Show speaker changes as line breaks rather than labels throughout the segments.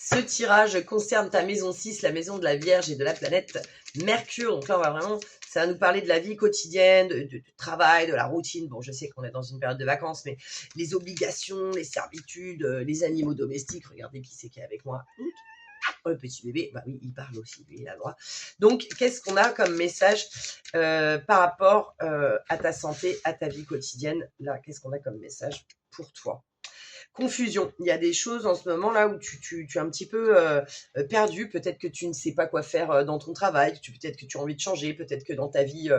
Ce tirage concerne ta maison 6, la maison de la Vierge et de la planète Mercure. Donc là, on va vraiment, ça va nous parler de la vie quotidienne, du travail, de la routine. Bon, je sais qu'on est dans une période de vacances, mais les obligations, les servitudes, les animaux domestiques. Regardez qui c'est qui est avec moi. Oh, le petit bébé, bah oui, il parle aussi, lui, il a le droit. Donc, qu'est-ce qu'on a comme message par rapport à ta santé, à ta vie quotidienne? Là, qu'est-ce qu'on a comme message pour toi? Confusion. Il y a des choses en ce moment là où tu es un petit peu perdu. Peut-être que tu ne sais pas quoi faire dans ton travail. Peut-être que tu as envie de changer. Peut-être que dans ta vie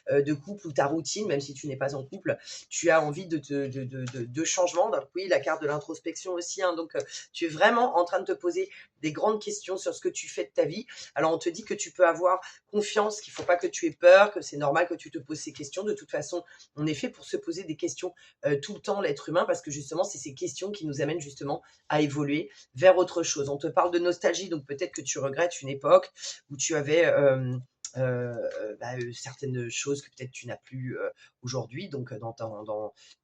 de couple ou ta routine, même si tu n'es pas en couple, tu as envie de changement. Donc oui, la carte de l'introspection aussi. Hein, donc tu es vraiment en train de te poser des grandes questions sur ce que tu fais de ta vie. Alors on te dit que tu peux avoir confiance, qu'il ne faut pas que tu aies peur, que c'est normal que tu te poses ces questions. De toute façon, on est fait pour se poser des questions tout le temps, l'être humain, parce que justement, c'est ces questions qui nous amènent justement à évoluer vers autre chose. On te parle de nostalgie, donc peut-être que tu regrettes une époque où tu avais certaines choses que peut-être tu n'as plus aujourd'hui, donc dans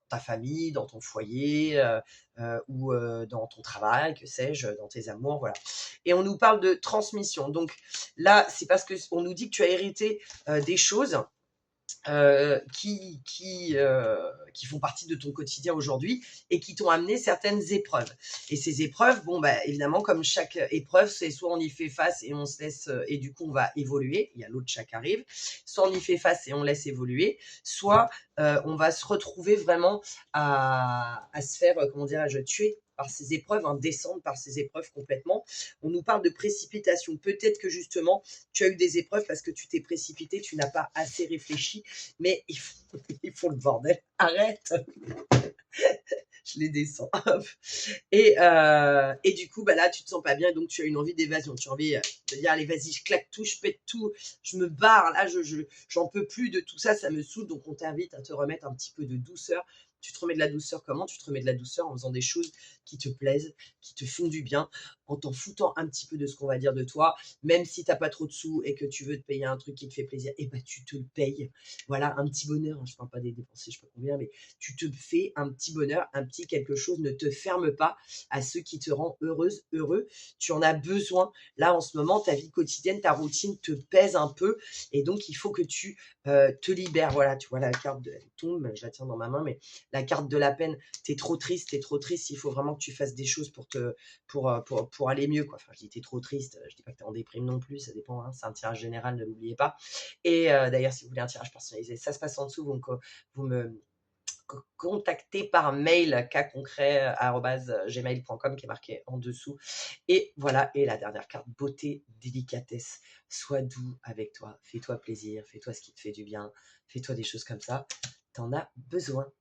ta famille, dans ton foyer ou dans ton travail, que sais-je, dans tes amours, voilà. Et on nous parle de transmission. Donc là, c'est parce qu'on nous dit que tu as hérité des choses qui font partie de ton quotidien aujourd'hui et qui t'ont amené certaines épreuves. Et ces épreuves, bon, bah, évidemment, comme chaque épreuve, c'est soit on y fait face et on se laisse, et du coup, on va évoluer. Il y a l'autre chat qui arrive. Soit on y fait face et on laisse évoluer. Soit on va se retrouver vraiment à se faire, comment dirais-je, tuer par ces épreuves, hein, descendre par ces épreuves complètement. On nous parle de précipitation. Peut-être que justement, tu as eu des épreuves parce que tu t'es précipité, tu n'as pas assez réfléchi, mais ils font le bordel. Arrête. Je les descends. Et du coup, bah là, tu te sens pas bien, donc tu as une envie d'évasion. Tu as envie de dire, allez, vas-y, je claque tout, je pète tout, je me barre. Là, j'en peux plus de tout ça, ça me saoule. Donc, on t'invite à te remettre un petit peu de douceur. Tu te remets de la douceur comment? Tu te remets de la douceur en faisant des choses qui te plaisent, qui te font du bien, en t'en foutant un petit peu de ce qu'on va dire de toi. Même si tu n'as pas trop de sous et que tu veux te payer un truc qui te fait plaisir, et bah tu te le payes. Voilà, un petit bonheur. Hein, je ne parle pas des dépenser, je ne sais pas combien, mais tu te fais un petit bonheur, un petit quelque chose. Ne te ferme pas à ce qui te rend heureuse, heureux. Tu en as besoin. Là, en ce moment, ta vie quotidienne, ta routine te pèse un peu. Et donc, il faut que tu te libères. Voilà, tu vois, la carte elle tombe, je la tiens dans ma main, mais la carte de la peine, t'es trop triste. Il faut vraiment que tu fasses des choses pour aller mieux, quoi. Enfin, je dis t'es trop triste, je dis pas que t'es en déprime non plus, ça dépend, hein, c'est un tirage général, ne l'oubliez pas. Et d'ailleurs, si vous voulez un tirage personnalisé, ça se passe en dessous, donc vous me contactez par mail kconcret@gmail.com qui est marqué en dessous. Et voilà, et la dernière carte, beauté, délicatesse. Sois doux avec toi, fais-toi plaisir, fais-toi ce qui te fait du bien, fais-toi des choses comme ça. T'en as besoin.